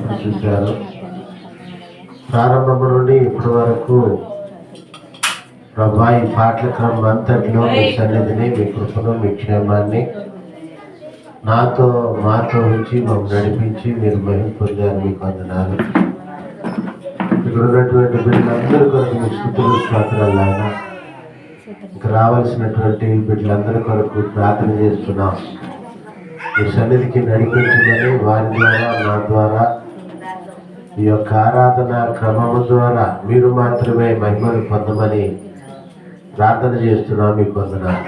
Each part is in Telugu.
వరకు చూశారు. ప్రారంభం నుండి ఇప్పటి వరకు ప్రభా ఈ పాటల క్రమం అంతటిలో మీ సన్నిధిని, మీ కృపను, మీ క్షేమాన్ని మాతో ఉంచి మమ్మల్ని నడిపించి మీరు మహిమ పొందారు. మీకు వందనాలు. ఇక్కడ ఉన్నటువంటి బిడ్డలందరి కొరకు మీ స్తుతులు స్తోత్రాలు ఆయన. ఇక రావాల్సినటువంటి బిడ్డలందరి కొరకు ప్రార్థన చేస్తున్నాం. మీ సన్నిధికి నడిపించమని వారి ద్వారా, నా ద్వారా, ఈ యొక్క ఆరాధన క్రమము ద్వారా మీరు మాత్రమే మహిమను పొందమని ప్రార్థన చేస్తున్నాం. మీకు వందనాలు.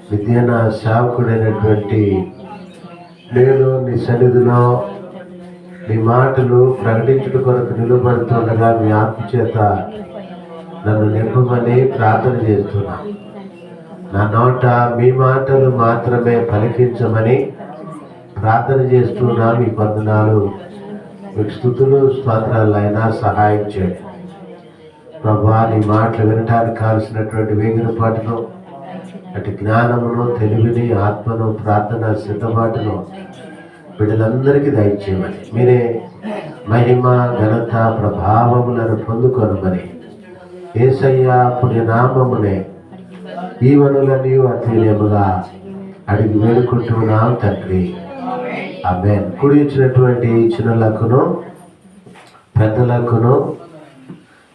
విద్యన సేవకుడైనటువంటి నేను నీ సన్నిధిలో నీ మాటలు ప్రకటించుట కొరకు నిలబడుతుండగా మీ ఆత్మచేత నన్ను నింపమని ప్రార్థన చేస్తున్నా. నా నోట మీ మాటలు మాత్రమే పలికించమని ప్రార్థన చేస్తున్నా. మీకు వందనాలు. మీకు స్తుతులు స్తోత్రాలు అయినా సహాయం చేయండి ప్రభా. నీ మాటలు వినటానికి కావలసినటువంటి వేగిరపాటును, అటు జ్ఞానమును, తెలివిని, ఆత్మను, ప్రార్థన సిద్ధపాటును బిడ్డలందరికీ దయచేయమని, మీరే మహిమ, ఘనత, ప్రభావములను పొందుకొనమని యేసయ్య పుణ్యనామమునే ఈవనులని అత్యున్నతముగా అడిగి వేడుకుంటున్నాం తండ్రి. ఆమేన్. కూడి ఇచ్చినటువంటి చిన్నలకును పెద్దలకును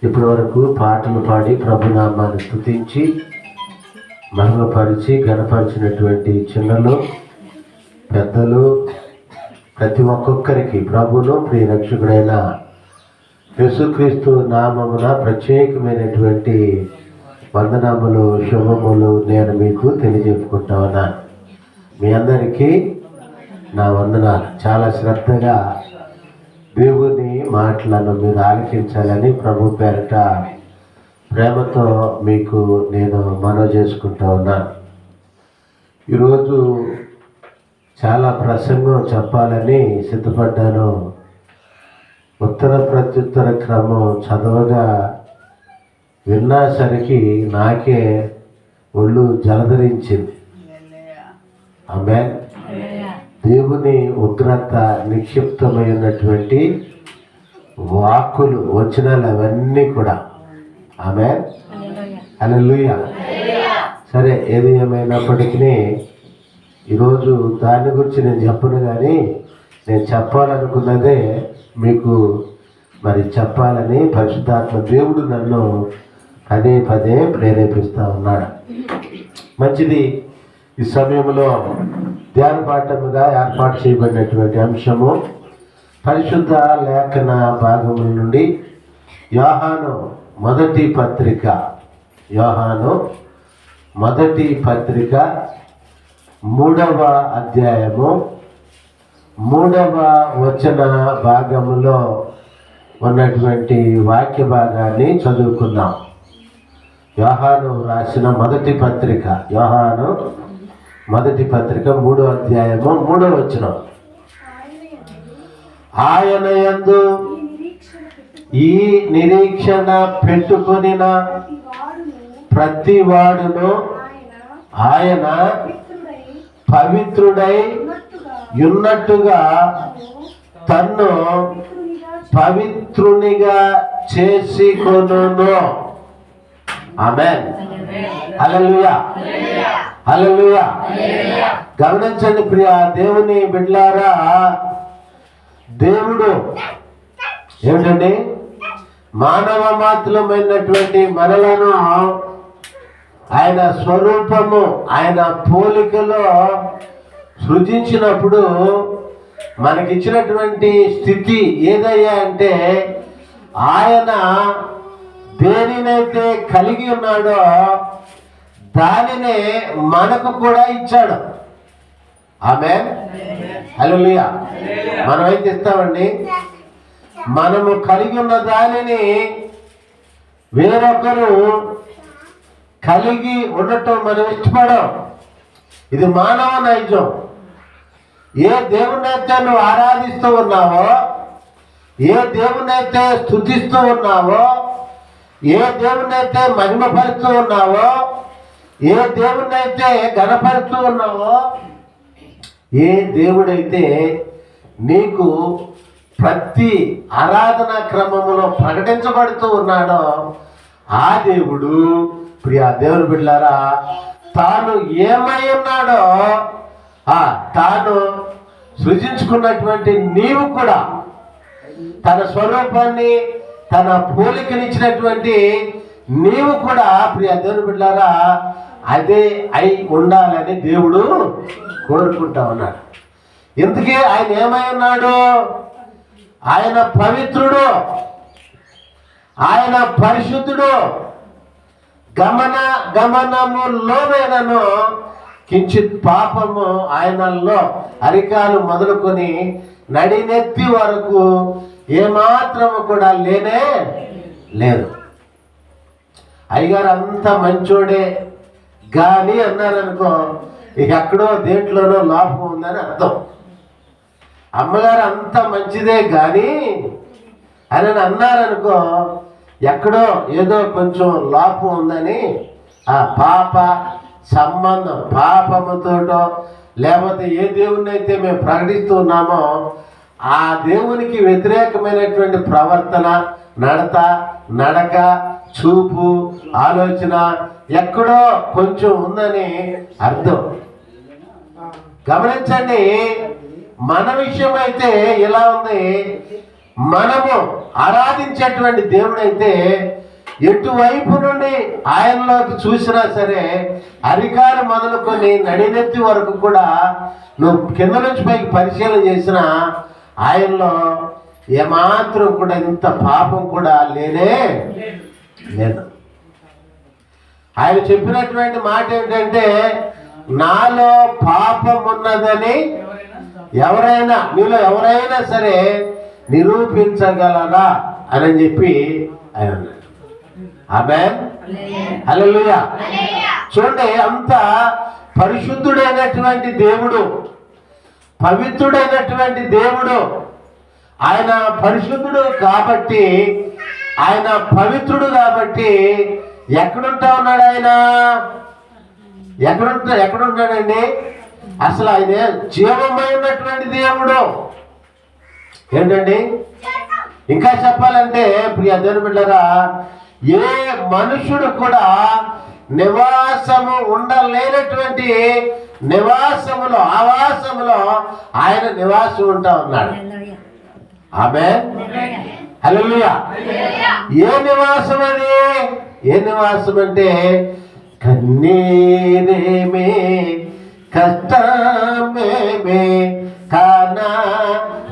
ఇప్పటి వరకు పాటలు పాడి ప్రభునామాన్ని స్తుతించి మహిమపరిచి గణపరిచినటువంటి చిన్నలు, పెద్దలు, ప్రతి ఒక్కొక్కరికి ప్రభును ప్రియ రక్షకుడైన యేసుక్రీస్తు నామమున ప్రత్యేకమైనటువంటి వందనములు, శుభములు నేను మీకు తెలియజెప్పుకుంటా ఉన్నాను. మీ అందరికీ నా వందనాలు. చాలా శ్రద్ధగా దేవుని మాటలను మీరు ఆలకించాలని ప్రభు పేరిట ప్రేమతో మీకు నేను మనవి చేసుకుంటా ఉన్నాను. ఈరోజు చాలా ప్రసంగం చెప్పాలని సిద్ధపడ్డాను. ఉత్తర ప్రత్యుత్తర క్రమం చదవగా విన్నాసరికి నాకే ఒళ్ళు జలధరించింది. ఆమేన్. దేవుని ఉగ్రత నిక్షిప్తమైనటువంటి వాక్కులు, వచనాలు అవన్నీ కూడా. ఆమేన్. హల్లెలూయా. సరే, ఏది ఏమైనప్పటికీ ఈరోజు దాని గురించి నేను చెప్పను, కానీ నేను చెప్పాలనుకున్నదే మీకు మరి చెప్పాలని పరిశుద్ధాత్మ దేవుడు నన్ను పదే పదే ప్రేరేపిస్తూ ఉన్నాడు. మంచిది. ఈ సమయంలో ధ్యాన పాఠముగా ఏర్పాటు చేయబడినటువంటి అంశము పరిశుద్ధ లేఖన భాగముల నుండి యోహాను మొదటి పత్రిక 3వ అధ్యాయము 3వ వచన భాగములో ఉన్నటువంటి వాక్య భాగాన్ని చదువుకుందాం. యోహాను రాసిన మొదటి పత్రిక 3వ అధ్యాయము 3వ వచనం. ఆయన యందు ఈ నిరీక్షణ పెట్టుకొనిన ప్రతి వాడును ఆయన పవిత్రుడై ఉన్నట్టుగా తన్ను పవిత్రునిగా చేసుకొనును. ఆమేన్. హల్లెలూయా. హల్లెలూయా. గమనించండి ప్రియ దేవుని బిడ్డలారా, దేవుడు ఏమిటండి, మానవ మాత్రమైనటువంటి మనలను ఆయన స్వరూపము, ఆయన పోలికలో సృజించినప్పుడు మనకిచ్చినటువంటి స్థితి ఏదయ్యా అంటే, ఆయన దేనినైతే కలిగి ఉన్నాడో దానినే మనకు కూడా ఇచ్చాడు. ఆమేన్. హల్లెలూయా. మనం ఏం చేస్తామండి, మనము కలిగి ఉన్న దానిని వేరొకరు కలిగి ఉండటం మనం ఇష్టపడం. ఇది మానవ నైజం. ఏ దేవుణ్ణైతే నువ్వు ఆరాధిస్తూ ఉన్నావో, ఏ దేవుణ్ణైతే స్తుతిస్తూ ఉన్నావో, ఏ దేవుణ్ణైతే మహిమపరుస్తూ ఉన్నావో, ఏ దేవుణ్ణైతే ఘనపరుస్తూ ఉన్నావో, ఏ దేవుడైతే నీకు ప్రతి ఆరాధనా క్రమములో ప్రకటించబడుతూ ఉన్నాడో ఆ దేవుడు, ప్రియ దేవుని బిడ్డలారా, తాను ఏమై ఉన్నాడో తాను సృజించుకున్నటువంటి నీవు కూడా తన స్వరూపాన్ని, తన పోలికనిచ్చినటువంటి నీవు కూడా, ప్రియ దేవుని బిడ్డలారా, అదే అయి ఉండాలని దేవుడు కోరుకుంటా ఉన్నాడు. ఎందుకే ఆయన ఏమై ఉన్నాడు? ఆయన పవిత్రుడు, ఆయన పరిశుద్ధుడు. గమనములోనైనను కించిత్ పాపము ఆయనలో అరికాలు మొదలుకొని నడినెత్తి వరకు ఏమాత్రము కూడా లేనే లేదు. అయ్యగారు అంత మంచోడే కానీ అన్నారనుకో, ఇక ఎక్కడో దేంట్లోనో లోపం ఉందని అర్థం. అమ్మగారు అంత మంచిదే కానీ అని అన్నారనుకో, ఎక్కడో ఏదో కొంచెం లోపం ఉందని ఆ పాప సంబంధం, పాపముతోటో లేకపోతే ఏ దేవుణ్ణి అయితే మేము ప్రకటిస్తున్నామో ఆ దేవునికి వ్యతిరేకమైనటువంటి ప్రవర్తన, నడక, చూపు, ఆలోచన ఎక్కడో కొంచెం ఉందని అర్థం. గమనించండి, మన విషయం అయితే ఇలా ఉంది. మనము ఆరాధించేటువంటి దేవుడైతే ఎటువైపు నుండి ఆయనలోకి చూసినా సరే అరికాలు మొదలుకొని నడినెత్తి వరకు కూడా నువ్వు కింద నుంచి పైకి పరిశీలన చేసినా ఆయనలో ఏమాత్రం కూడా ఇంత పాపం కూడా లేనే లేదు. ఆయన చెప్పినటువంటి మాట ఏంటంటే, నాలో పాపం ఉన్నదని మీలో ఎవరైనా సరే నిరూపించగలరా అని చెప్పి ఆయన అన్నాడు. ఆమేన్, హల్లెలూయా. చూడండి, అంత పరిశుద్ధుడైనటువంటి దేవుడు, పవిత్రుడైనటువంటి దేవుడు. ఆయన పరిశుద్ధుడు కాబట్టి, ఆయన పవిత్రుడు కాబట్టి ఎక్కడుంటా ఉన్నాడు? ఆయన ఎక్కడుంటాడండి? అసలు ఆయన జీవమైనటువంటి దేవుడు. ఏంటండి ఇంకా చెప్పాలంటే, ప్రియ దేవుని బిడ్డలారా, ఏ మనుషుడు కూడా నివాసము ఉండలేనటువంటి నివాసములో, ఆవాసములో ఆయన నివాసం ఉంటా ఉన్నాడు. ఆమేన్, హల్లెలూయా. ఏ నివాసం అది? ఏ నివాసం అంటే కన్నీరేమే కష్టమేమే కానా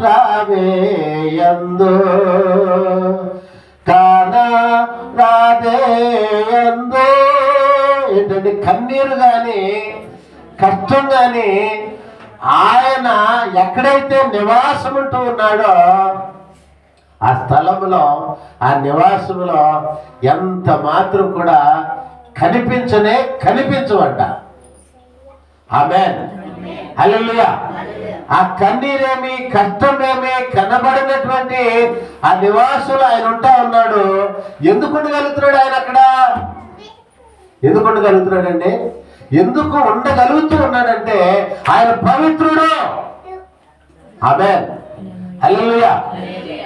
రావేయందో, కానా రాదేయందో. ఏంటంటే కన్నీరు కానీ కష్టం కానీ ఆయన ఎక్కడైతే నివాసం ఉంటూ ఉన్నాడో ఆ స్థలంలో, ఆ నివాసంలో ఎంత మాత్రం కూడా కనిపించవంట. ఆమేన్, హల్లెలూయా. ఆ కన్నీరేమి కష్టమేమి కనబడినటువంటి ఆ నివాసులు ఆయన ఉంటా ఉన్నాడు. ఎందుకు ఉండగలుగుతున్నాడు ఆయన అక్కడ? ఎందుకు ఉండగలుగుతున్నాడండి? ఎందుకు ఉండగలుగుతూ ఉన్నాడంటే ఆయన పవిత్రుడు. ఆమేన్, హల్లెలూయా.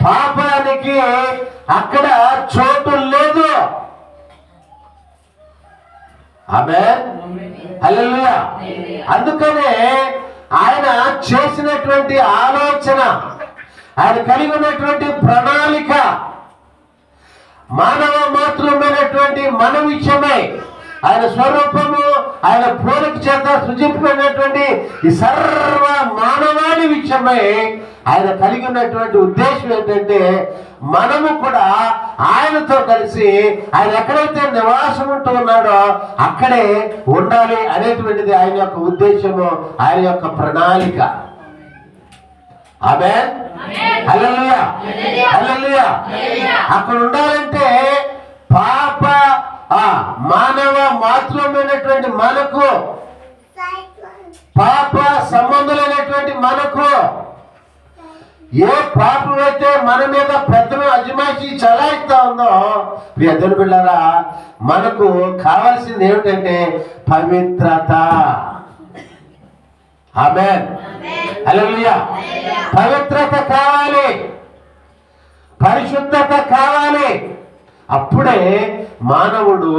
పాపానికి అక్కడ చోటు లేదు. ఆమేన్, హల్లెలూయా. అందుకనే ఆయన చేసినటువంటి ఆలోచన, ఆయన కలిగి ఉన్నటువంటి ప్రణాళిక మానవ మాత్రమైనటువంటి మన విషయమై, ఆయన స్వరూపము, ఆయన పోలిక చేత సృజింపబడినటువంటి ఈ సర్వ మానవాళి విషయమై ఆయన కలిగి ఉన్నటువంటి ఉద్దేశం ఏంటంటే, మనము కూడా ఆయనతో కలిసి ఆయన ఎక్కడైతే నివాసం ఉంటూ ఉన్నాడో అక్కడే ఉండాలి అనేటువంటిది ఆయన యొక్క ఉద్దేశము, ఆయన యొక్క ప్రణాళిక. ఆమేన్, హల్లెలూయా, హల్లెలూయా. అక్కడ ఉండాలంటే మానవ మాతృమైనటువంటి మనకు, పాప సంబంధులైనటువంటి మనకు, ఏ పాపం అయితే మన మీద పెద్దలు అజమాయిషి చలాయిస్తా ఉందో, ప్రియ దేవుని బిడ్డలారా, మనకు కావాల్సింది ఏమిటంటే పవిత్రత. ఆమేన్, హల్లెలూయా. పవిత్రత కావాలి. పరిశుద్ధత కావాలి. అప్పుడే మానవుడు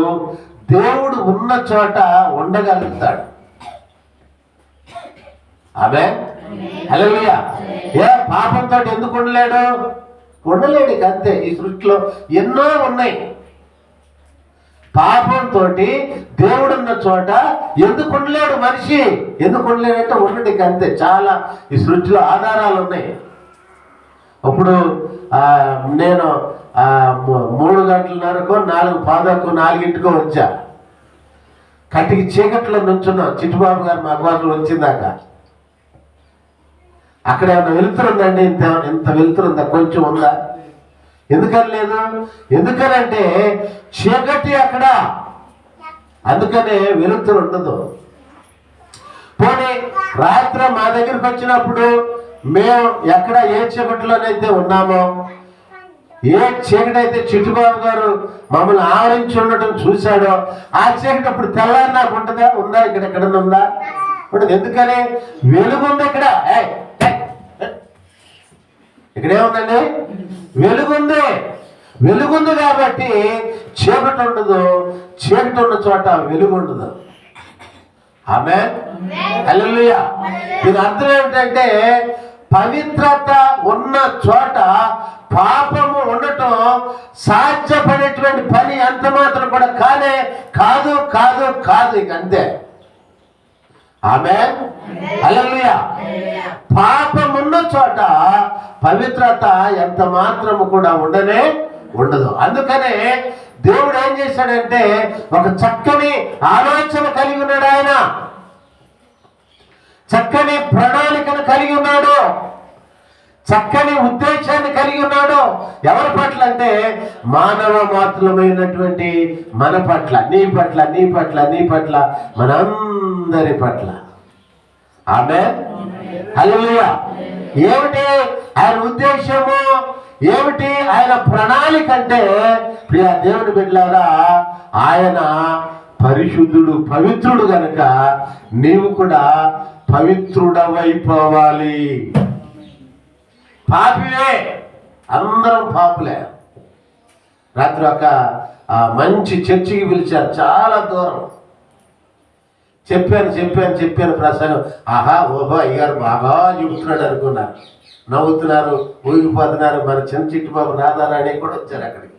దేవుడు ఉన్న చోట ఉండగలుగుతాడు. ఆమేన్. హల్లెలూయా. పాపంతో ఎందుకు ఉండలేడు ఇక అంతే. ఈ సృష్టిలో ఎన్నో ఉన్నాయి. పాపంతో దేవుడున్న చోట ఎందుకు ఉండలేడు మనిషి? ఎందుకు ఉండలేడంటే ఉండడు ఇక అంతే. చాలా ఈ సృష్టిలో ఆధారాలు ఉన్నాయి. అప్పుడు నేను 3:30కో 4:15కో వచ్చా. కటికి చీకట్లో నుంచున్నాం. చిట్టుబాబు గారు మా అగ్వాసులు వచ్చిందాక. అక్కడ ఏమన్నా వెలుతురుందండి? ఇంత వెలుతురుందా? కొంచెం ఉందా? ఎందుకని లేదు? ఎందుకనంటే చీకటి అక్కడ, అందుకనే వెలుతురు ఉండదు. పోనీ రాత్రి మా దగ్గరికి వచ్చినప్పుడు మేము ఎక్కడ ఏ చీకటిలోనైతే ఉన్నామో, ఏ చీకటి అయితే చిట్టుబాబు గారు మమ్మల్ని ఆవరించి ఉండటం చూశాడో ఆ చీకటి అప్పుడు తెల్లారి నాకు ఉంటుందా? ఉందా? ఇక్కడ ఉందా? ఉండదు. ఎందుకని? వెలుగుంది ఇక్కడ. ఇక్కడేముందండి? వెలుగుంది కాబట్టి చీకటి ఉండదు. చీకటి ఉన్న చోట వెలుగు ఉండదు. ఆమేన్. హల్లెలూయా. దీని అర్థం ఏంటంటే పవిత్రత ఉన్న చోట పాపము ఉండటం సాధ్యపడేటువంటి పని ఎంత మాత్రం కూడా కాదు ఇక అంతే. ఆమేన్. హల్లెలూయా. పాపమున్న చోట పవిత్రత ఎంత మాత్రము కూడా ఉండదు. అందుకనే దేవుడు ఏం చేశాడంటే ఒక చక్కని ఆలోచన కలిగి ఉన్నాడు. ఆయన చక్కని ప్రణాళికను కలిగి ఉన్నాడు. చక్కని ఉద్దేశాన్ని కలిగి ఉన్నాడు. ఎవరి పట్ల అంటే మానవ మాత్రమైనటువంటి మన పట్ల, నీ పట్ల, మనందరి పట్ల. ఆమేన్. హల్లెలూయా. ఏమిటి ఆయన ఉద్దేశము? ఏమిటి ఆయన ప్రణాళిక అంటే, ప్రియ దేవుని బిడ్డలారా, ఆయన పరిశుద్ధుడు, పవిత్రుడు గనుక నీవు కూడా పవిత్రుడవైపోవాలి. పాపివే, అందరం పాపులే. రాత్రి ఒక మంచి చర్చికి పిలిచారు, చాలా దూరం. చెప్పాను ప్రసంగం. ఓహో అయ్యారు బాగా చెబుతున్నాడు అనుకున్నారు. నవ్వుతున్నారు, ఊగిపోతున్నారు. మన చిన్న చిట్టుబాబు రాధారాణి కూడా వచ్చారు అక్కడికి.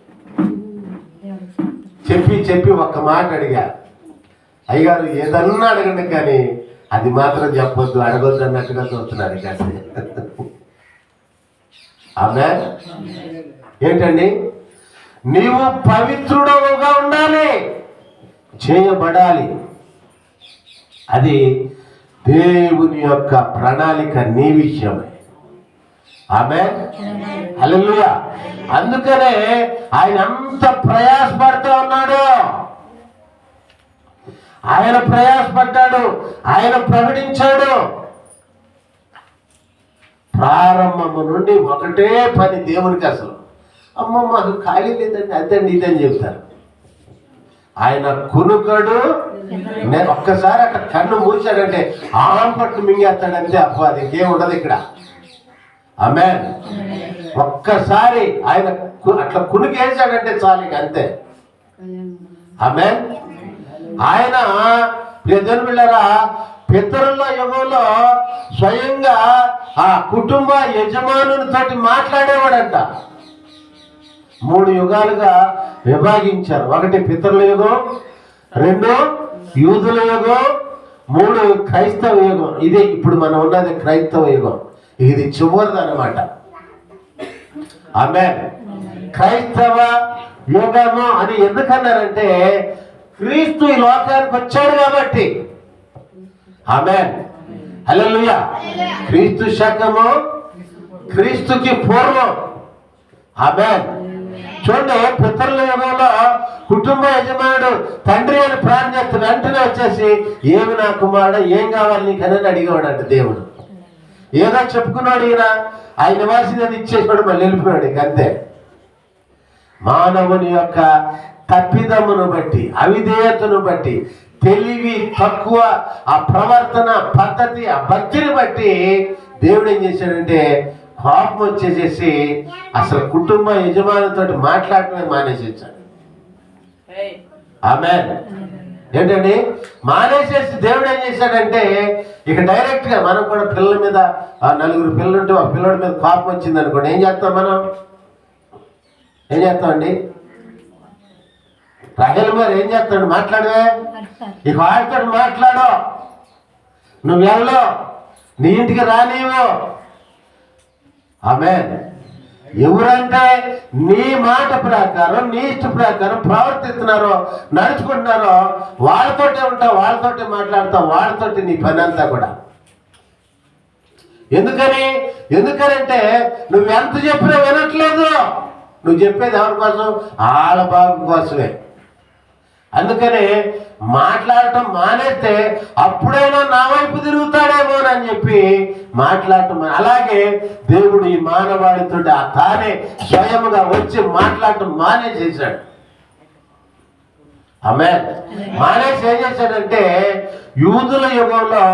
చెప్పి ఒక్క మాట అడిగా, అయ్యగారు ఏదన్నా అడగండి కానీ అది మాత్రం చెప్పొద్దు, అడగొద్దు అన్నట్టుగా చూస్తున్నారు. కాస్త ఆమేన్. ఏంటండి? నీవు పవిత్రుడవుగా ఉండాలి, చేయబడాలి. అది దేవుని యొక్క ప్రణాళిక నీ విషయమే. ఆమేన్. హల్లెలూయా. అందుకనే ఆయన అంత ప్రయాసపడుతూ ఉన్నాడు. ఆయన ప్రయాసపడ్డాడు, ఆయన ప్రకటించాడు. ప్రారంభము నుండి ఒకటే పని దేవునికి. అసలు మాకు ఖాళీ లేదండి, అదండి ఇదని చెప్తారు. ఆయన కునుకడు. నేను ఒక్కసారి అక్కడ కన్ను మూసాడంటే పట్టు మింగేస్తాడంతే. అది ఇంకేం ఉండదు ఇక్కడ. ఆమేన్. ఒక్కసారి ఆయన అట్లా కునుకేసాడంటే చాలు ఇక అంతే. ఆమేన్. ఆయన దేవుని బిడ్డలారా, పితరుల యుగంలో స్వయంగా ఆ కుటుంబ యజమానునితోటి మాట్లాడేవాడంట. 3 యుగాలుగా విభాగించారు. 1 పితరుల యుగం, 2 యూదుల యుగం, 3 క్రైస్తవ యుగం. ఇదే ఇప్పుడు మనం ఉన్నది క్రైస్తవ యుగం. ఇది చివరిది అన్నమాట. ఆమేన్. క్రైస్తవ యుగము అని ఎందుకన్నారంటే క్రీస్తు ఈ లోకానికి వచ్చాడు కాబట్టి. ఆమేన్. హల్లెలూయా. క్రీస్తు శకము, క్రీస్తుకి పూర్వం. ఆమేన్. చూడండి, పితరుల యుగంలో కుటుంబ యజమానుడు తండ్రి అని ప్రార్థన చేస్తున్న వెంటనే వచ్చేసి ఏమి నా కుమారుడు, ఏం కావాలి నీకని అడిగేవాడంట దేవుడు. ఏదో చెప్పుకున్నాడు ఈయన, ఆయన నివాసిందని ఇచ్చేసాడు, మళ్ళీ వెళ్ళిపోయాడు. ఇక అంతే. మానవుని యొక్క తప్పిదమును బట్టి, అవిధేయతను బట్టి, తెలివి తక్కువ ఆ ప్రవర్తన పద్ధతి, ఆ భక్తిని బట్టి దేవుడు ఏం చేశాడంటే కోపం వచ్చేసేసి అసలు కుటుంబ యజమానితో మాట్లాడటమే మానేసేసాడు. ఆమేన్. ఏంటండి మానేసేసి దేవుడు ఏం చేశాడంటే ఇక డైరెక్ట్గా మనం కూడా పిల్లల మీద 4 పిల్లలు ఉంటే ఆ పిల్లడి మీద కోపం వచ్చింది అనుకోండి, ఏం చేస్తాం మనం? ఏం చేస్తామండి? రాహేల్ మరి ఏం చేస్తాడు? మాట్లాడవే, ఇక వాడితో మాట్లాడు, నువ్వు వెళ్ళో, నీ ఇంటికి రానివ్వు. ఆమేన్. ఎవరంటే నీ మాట ప్రకారం నీ ఇష్ట ప్రకారం ప్రవర్తిస్తున్నారో నడుచుకుంటున్నారో వాళ్ళతోటే ఉంటావు, వాళ్ళతోటే మాట్లాడతావు, వాళ్ళతోటి నీ పని అంతా కూడా. ఎందుకనంటే నువ్వు ఎంత చెప్పినా వినట్లేదు. నువ్వు చెప్పేది ఎవరి కోసం? వాళ్ళ బాబు కోసమే. అందుకని మాట్లాడటం మానేస్తే అప్పుడైనా నా వైపు తిరుగుతాడేమోనని చెప్పి మాట్లాడటం. అలాగే దేవుడు ఈ మానవాడితో తానే స్వయముగా వచ్చి మాట్లాడటం మానేసేసాడు. ఆమేన్. మానేసి ఏం చేశాడంటే యూదుల యుగంలో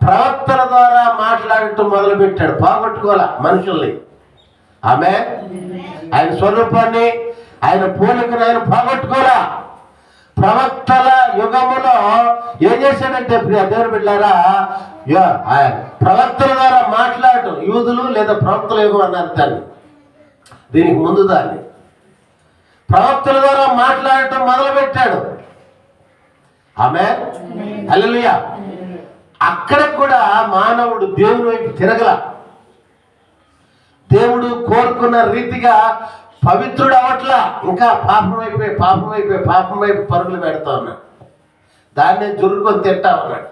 ప్రవక్తల ద్వారా మాట్లాడటం మొదలుపెట్టాడు. పోగొట్టుకోవాల మనుషుల్ని. ఆమేన్. ఆయన స్వరూపాన్ని ఆయన పోలికను ఆయన పోగొట్టుకోవాలా. ప్రవక్తల యుగములో ఏం చేశాడంటే ప్రియ దేవుని బిడ్డలారా, ప్రవక్తల ద్వారా మాట్లాడటం, యూదులు లేదా ప్రవక్తల యుగం అన్నారు దాన్ని, దీనికి ముందు దాన్ని ప్రవక్తల ద్వారా మాట్లాడటం మొదలుపెట్టాడు. ఆమేన్. హల్లెలూయా. అక్కడ కూడా మానవుడు దేవుని వైపు తిరగల. దేవుడు కోరుకున్న రీతిగా పవిత్రుడు అవట్లా, ఇంకా పాపం వైపు పరుగులు పెడతా ఉన్నాడు. దాన్నే జురుకొని తింటా ఉన్నాడు.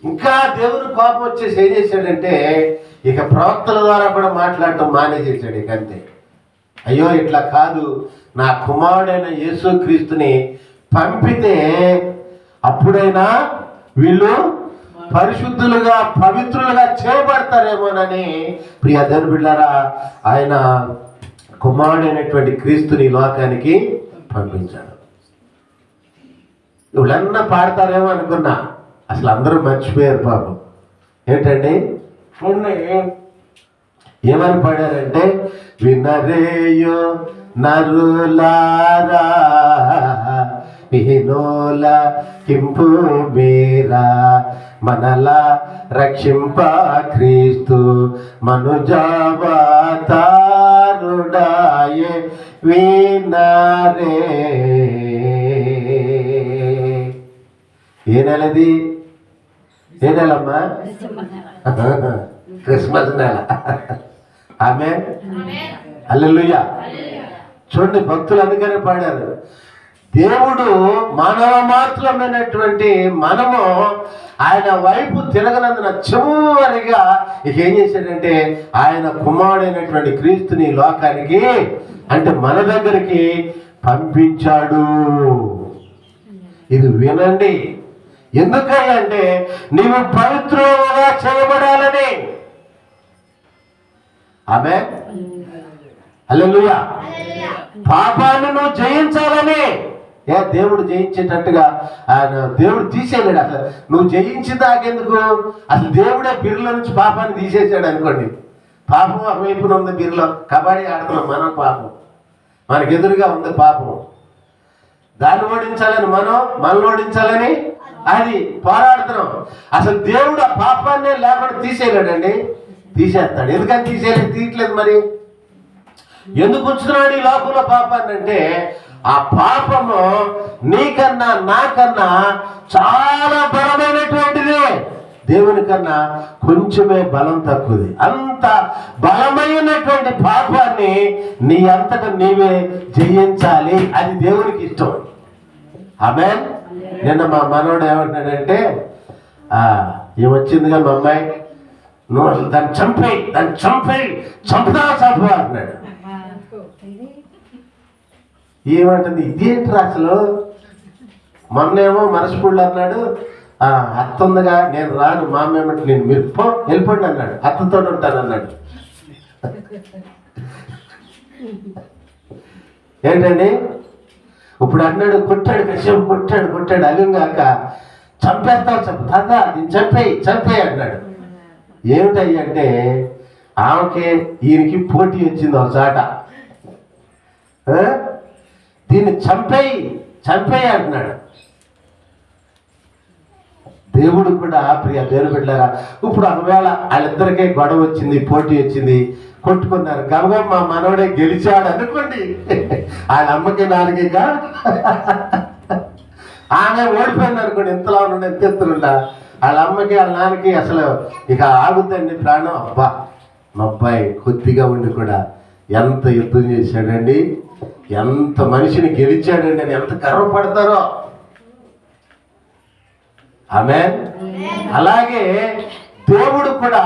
ఇంకా దేవుని కోపం వచ్చేసి ఏం చేశాడంటే ఇక ప్రవక్తల ద్వారా కూడా మాట్లాడటం మానేసేసాడు. ఇక అంతే. అయ్యో ఇట్లా కాదు, నా కుమారుడైన యేసుక్రీస్తుని పంపితే అప్పుడైనా వీళ్ళు పరిశుద్ధులుగా పవిత్రులుగా చేయబడతారేమోనని ప్రియ దేవుని బిడ్డలారా ఆయన కుమారుడైనటువంటి క్రీస్తుని లోకానికి పంపించాడు. వీళ్ళన్నా పాడతారేమో అనుకున్నా, అసలు అందరూ మర్చిపోయారు పాపం. ఏంటండి ఏమని పాడారంటే, వినరేయో నరులారా విహీనోల కింపు మీరా మనలా రక్షింప క్రీస్తు మనుజావతారుడాయే వినరే. ఏ నెలది? ఏ నెలమ్మా? క్రిస్మస్ నెల. ఆమేన్. హల్లెలూయా. చూడండి భక్తులు అందుకనే పాడారు, దేవుడు మానవ మాత్రమైనటువంటి మనము ఆయన వైపు తిరగనందున చివరిగా ఇక ఏం చేశాడంటే ఆయన కుమారుడైనటువంటి క్రీస్తుని లోకానికి అంటే మన దగ్గరికి పంపించాడు. ఇది వినండి. ఎందుకంటే నీవు పవిత్రులుగా చేయబడాలని. ఆమేన్. హల్లెలూయా. పాపాన్ని నువ్వు జయించాలని. దేవుడు జయించేటట్టుగా ఆయన దేవుడు తీసేయలేడు. అసలు నువ్వు జయించిందాకెందుకు? అసలు దేవుడే బిర్ల నుంచి పాపాన్ని తీసేసాడు అనుకోండి. పాపం ఒకవైపున ఉంది, బిర్లో కబడ్డీ ఆడుతున్నాం మనం, పాపం మనకు ఎదురుగా ఉంది పాపం. దాన్ని ఓడించాలని మనల్ని ఓడించాలని అది పోరాడుతున్నాం. అసలు దేవుడు ఆ పాపాన్ని లేకుండా తీసేయలేడండి. తీసేస్తాడు. ఎందుకని తీయట్లేదు మరి? ఎందుకు ఉంచుతున్నాడు ఈ లోకంలో పాపాన్ని అంటే ఆ పాపము నీకన్నా నాకన్నా చాలా బలమైనటువంటిది. దేవుని కన్నా కొంచెమే బలం తక్కువది. అంత బలమైనటువంటి పాపాన్ని నీ అంతటా నీవే జయించాలి. అది దేవునికి ఇష్టం. ఆమేన్. నిన్న మా మనోడు ఏమంటున్నాడంటే ఏమొచ్చిందిగా మా అమ్మాయి, నువ్వు దాన్ని చంపేయి చంపుతా అంటున్నాడు. ఏమంటుంది? ఇదేంటి అసలు? మొన్నేమో మనస్ఫూర్తి అన్నాడు, అత్త ఉందిగా నేను రాను, మా అమ్మ ఏమంటే నేను మీరు వెళ్ళిపోండి అన్నాడు, అత్తతో ఉంటాను అన్నాడు. ఏంటండి ఇప్పుడు అన్నాడు, కొట్టాడు, కశ్యపు కొట్టాడు అలింగాక చంపేస్తావు, చంపేయి అన్నాడు. ఏమిటంటే ఆమెకి ఈయనకి పోటీ వచ్చింది ఒకసాట. దీన్ని చంపేయి అంటున్నాడు. దేవుడు కూడా ప్రియ దేవుని బిడ్డలారా, ఇప్పుడు ఒకవేళ వాళ్ళిద్దరికే గొడవ వచ్చింది, పోటీ వచ్చింది, కొట్టుకున్నారు, గబగబ మా మనవడే గెలిచాడు అనుకోండి, వాళ్ళ అమ్మకి నాలుగేగా ఆమె ఓడిపోయింది అనుకోండి, ఎంతలో ఉండే ఎంత ఎత్తులుండా, వాళ్ళ అమ్మకి వాళ్ళ నాన్నకి అసలు ఇక ఆగుద్దండి ప్రాణం. అబ్బా మా అబ్బాయి కొద్దిగా ఉండి కూడా ఎంత యుద్ధం చేశాడండి, ఎంత మనిషిని గెలిచాడండి అని ఎంత గర్వపడతారో. ఆమేన్. అలాగే దేవుడు కూడా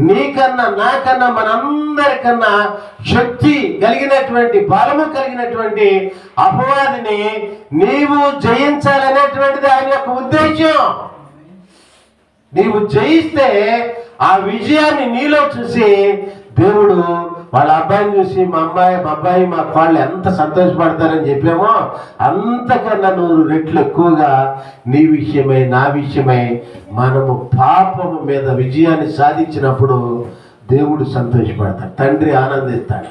నీకన్నా నాకన్నా మనందరికన్నా శక్తి కలిగినటువంటి, బలము కలిగినటువంటి అపవాదిని నీవు జయించాలనేటువంటిది ఆయన యొక్క ఉద్దేశం. నీవు జయిస్తే ఆ విజయాన్ని నీలో చూసి దేవుడు వాళ్ళ అబ్బాయిని చూసి మా అబ్బాయి మా వాళ్ళు ఎంత సంతోషపడతారని చెప్పామో అంతకన్నా 100 రెట్లు ఎక్కువగా నీ విషయమై నా విషయమై మనము పాపము మీద విజయాన్ని సాధించినప్పుడు దేవుడు సంతోషపడతాడు, తండ్రి ఆనందిస్తాడు.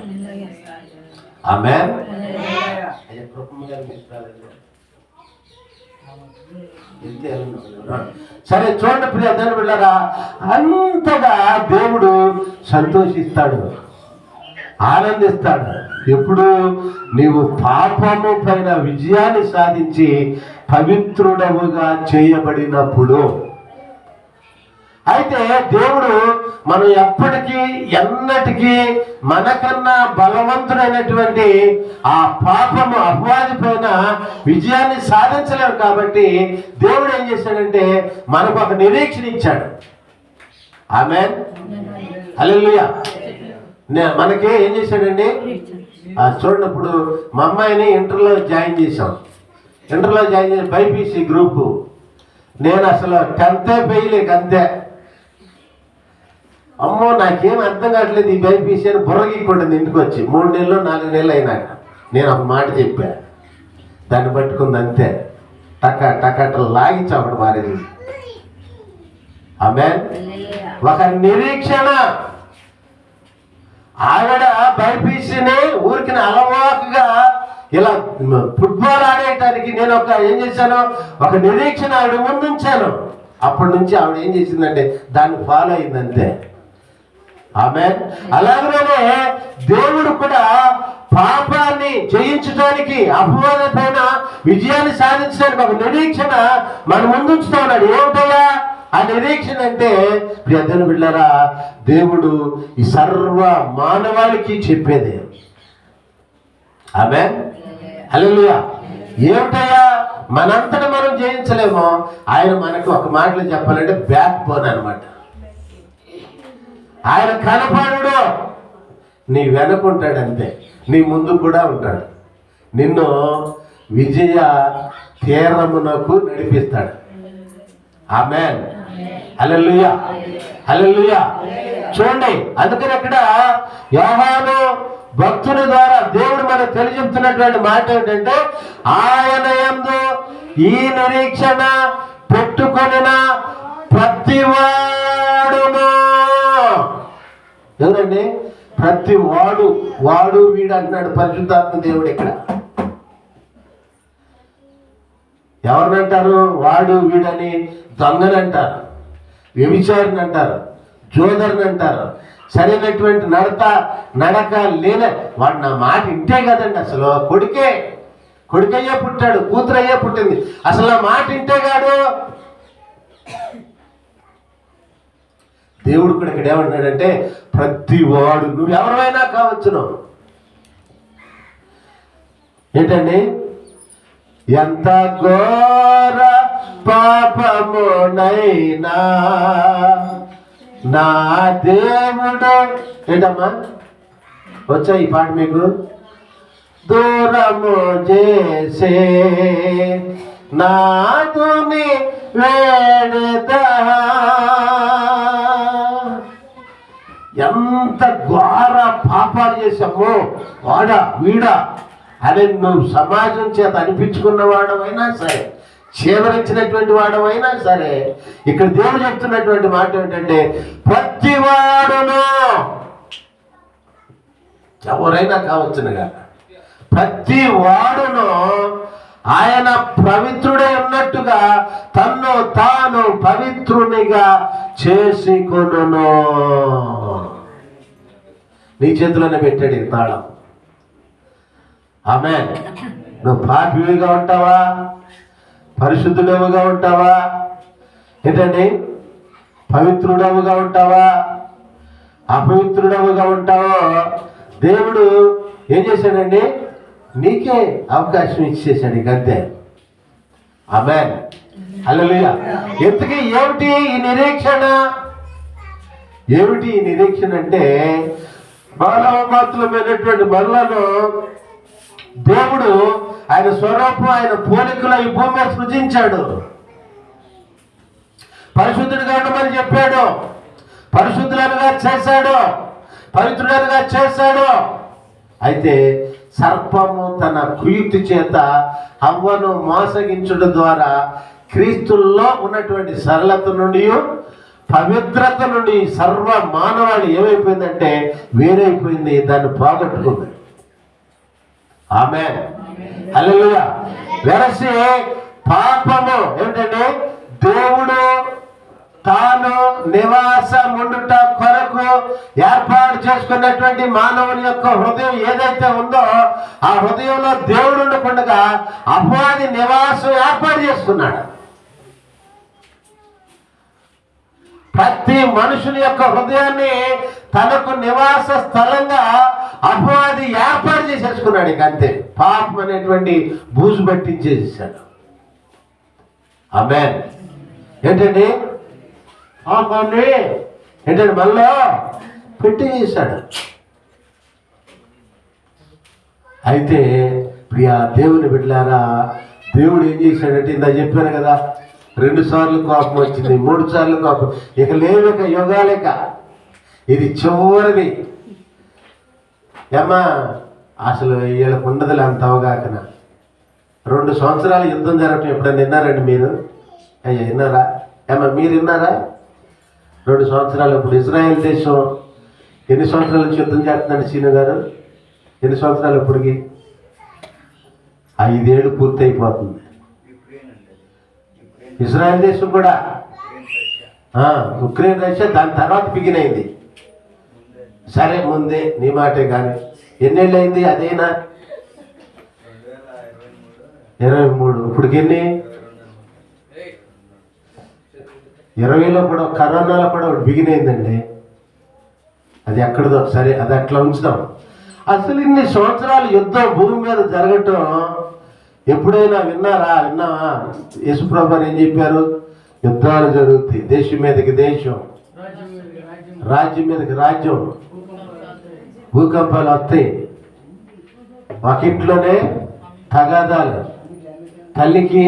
ఆమేన్. సరే చూడండి ప్రియ దేవుని బిడ్డలారా, అంతగా దేవుడు సంతోషిస్తాడు, ఆనందిస్తాడు. ఎప్పుడు నీవు పాపము పైన విజయాన్ని సాధించి పవిత్రుడవుగా చేయబడినప్పుడు. అయితే దేవుడు మనం ఎప్పటికీ ఎన్నటికీ మనకన్నా బలవంతుడైనటువంటి ఆ పాపము అపవాది పైన విజయాన్ని సాధించలేము. కాబట్టి దేవుడు ఏం చేశాడంటే మనకు ఒక నిరీక్షణ ఇచ్చాడు. ఆమేన్. హల్లెలూయా. మనకి ఏం చేశాడండి, చూడండి, ఇప్పుడు మా అమ్మాయిని ఇంటర్లో జాయిన్ చేసాం. ఇంటర్లో జాయిన్ చేసి బైపీసీ గ్రూపు. నేను అసలు 10th ఫెయిల్, అంతే. అమ్మో నాకేం అర్థం కావట్లేదు ఈ బైపీసీ అని బుర్రగీక్కుంటుంది. ఇంటికి వచ్చి 3 నెలలు 4 నెలలు అయినాక నేను ఒక మాట చెప్పా, దాన్ని పట్టుకుంది అంతే, టకట లాగించి అప్పుడు మారేది. ఆమేన్. ఒక నిరీక్షణ. ఆవిడ బైపీసీని ఊరికి అలవాటుగా ఇలా ఫుట్బాల్ ఆడేయటానికి నేను ఏం చేశాను, ఒక నిరీక్షణ ఆవిడ ముందుంచాను. అప్పటి నుంచి ఆవిడ ఏం చేసిందంటే దాన్ని ఫాలో అయిందంతే. ఆమేన్. అలాగనే దేవుడు కూడా పాపాన్ని జయించడానికి, అపవాది పైన విజయాన్ని సాధించడానికి ఒక నిరీక్షణ మన ముందుంచుతా ఉన్నాడు. ఏమిటయ్యా ఆ నిరీక్షణ అంటే, ప్రియ దేవుని బిడ్డలారా, దేవుడు ఈ సర్వ మానవాళికి చెప్పేది. ఆమేన్. హల్లెలూయా. ఏమిటయ్యా మనంతట మనం జయించలేమో, ఆయన మనకు ఒక మాటలో చెప్పాలంటే బ్యాక్ బోన్ అన్నమాట. ఆయన కనపడు, నీ వెనకుంటాడు అంతే, నీ ముందు కూడా ఉంటాడు, నిన్ను విజయ తీరమునకు నడిపిస్తాడు. ఆమేన్. హల్లెలూయా. హల్లెలూయా. చూడండి, అందుకని అక్కడ యోహాను భక్తుని ద్వారా దేవుడు మనకు తెలియజెప్తున్నటువంటి మాట ఏంటంటే, ఆయన యందు ఈ నిరీక్షణ పెట్టుకొనిన ప్రతివాడును. ఎవరండి? ప్రతి వాడు వీడు అంటున్నాడు పరిశుద్ధాత్మ దేవుడు. ఇక్కడ ఎవరినంటారు? వాడు వీడని దొంగని అంటారు, వ్యభిచారిని అంటారు, జోదరిని అంటారు, సరైనటువంటి నడక లేని వాడు. నా మాట ఇంటే కదండి, అసలు కొడుకయ్యే పుట్టాడు, కూతురయ్యే పుట్టింది, అసలు నా మాట ఇంటే కాదు. దేవుడు కూడా ఇక్కడ ఏమంటున్నాడంటే, ప్రతి వాడు, నువ్వు ఎవరైనా కావచ్చును. ఏంటండి? ఎంత ఘోర పాపమునైనా నా దేవుడు, ఏంటమ్మా వచ్చా ఈ పాట మీకు, దూరము చేసే నాదుని వేడదా. ఎంత ఘోర పాపాలు చేసామో, వాడా వీడా అని నువ్వు సమాజం చేత అనిపించుకున్న వాడమైనా సరే, చేవరించినటువంటి వాడమైనా సరే, ఇక్కడ దేవుడు చెప్తున్నటువంటి మాట ఏంటంటే ప్రతి వాడును, ఎవరైనా కావచ్చునుగా, ప్రతి వాడును ఆయన పవిత్రుడై ఉన్నట్టుగా తన్ను తాను పవిత్రునిగా చేసుకొనును. నీ చేతిలోనే పెట్టాడు ఈ తాళం. ఆమేన్. నువ్వు పాపివిగా ఉంటావా, పరిశుద్ధుడవుగా ఉంటావా, ఏంటండి, పవిత్రుడవుగా ఉంటావా, అపవిత్రుడవుగా ఉంటావో దేవుడు ఏం చేశాడండి, నీకే అవకాశం ఇచ్చేసాడు. ఇంకంతే. ఆమేన్. హల్లెలూయా. ఎందుకు ఏమిటి ఈ నిరీక్షణ? ఏమిటి ఈ నిరీక్షణ అంటే మానవమాత్రమైనటువంటి మనలను దేవుడు ఆయన స్వరూపం, ఆయన పోలికలో ఈ భూమి మీద సృజించాడు. పరిశుద్ధుడిగా ఉండమని చెప్పాడు, పరిశుద్ధులుగా చేశాడు, పవిత్రులుగా చేశాడు. అయితే సర్పము తన కుయుక్తి చేత హవ్వను మోసగించడం ద్వారా క్రీస్తుల్లో ఉన్నటువంటి సరళత నుండి, పవిత్రత నుండి సర్వ మానవాళి ఏమైపోయిందంటే వేరైపోయింది, దాన్ని పోగొట్టుకుంది. ఆమేన్. హల్లెలూయా. వెరసి పాపము ఏమిటంటే దేవుడు తాను నివాసం ఉండుట కొరకు ఏర్పాటు చేసుకున్నటువంటి మానవుని యొక్క హృదయం ఏదైతే ఉందో ఆ హృదయంలో దేవుడు ఉండకుండా అపవాది నివాసం ఏర్పాటు చేసుకున్నాడు. ప్రతి మనుషుని యొక్క హృదయాన్ని తనకు నివాస స్థలంగా అపవాది ఏర్పాటు చేసేసుకున్నాడు. ఇక అంతే, పాపం అనేటువంటి బూజు పట్టించేసాడు. ఆమేన్. ఏంటండి, పాపాన్ని ఏంటంటే మళ్ళా పెట్టేసాడు. అయితే ప్రియా దేవుని బిడ్డలారా, దేవుడు ఏం చేశాడంటే ఇందా చెప్పాను కదా, 2 సార్లు కోపం వచ్చింది, 3 సార్లు కోపం, ఇక లేవిక యుగాలేక ఇది చివరిది. ఏమ్మా అసలు వీళ్ళకు ఉండదులే అంత అవగాహన. 2 సంవత్సరాలు యుద్ధం జరగటం ఎప్పుడైనా విన్నారండి మీరు? అయ్యా విన్నారా? ఏమా మీరు విన్నారా? 2 సంవత్సరాలు. ఇప్పుడు ఇజ్రాయెల్ దేశం ఎన్ని సంవత్సరాల నుంచి యుద్ధం చేస్తుందండి సీను గారు? ఎన్ని సంవత్సరాలు? ఇప్పటికి 5 ఏళ్ళు పూర్తి అయిపోతుంది. ఇజ్రాయెల్ దేశం కూడా, ఉక్రెయిన్ రష్యా దాని తర్వాత బిగిన్ అయింది. సరే ముందే నీ మాటే కానీ ఎన్నేళ్ళు అయింది? అదేనా 23. ఇప్పటికి ఎన్ని? 20లో కూడా కరోనాలో కూడా బిగిన్ అయిందండి. అది ఎక్కడదో, సరే అది అట్లా ఉంచుదాం. అసలు ఇన్ని సంవత్సరాలు యుద్ధం భూమి మీద జరగటం ఎప్పుడైనా విన్నారా? విన్నావా? యేసుప్రభు ఏం చెప్పారు? యుద్ధాలు జరుగుతాయి, దేశం మీదకి దేశం, రాజ్యం మీదకి రాజ్యం, భూకంపాలు వస్తాయి, ఒక ఇంట్లోనే తగాదాలు, తల్లికి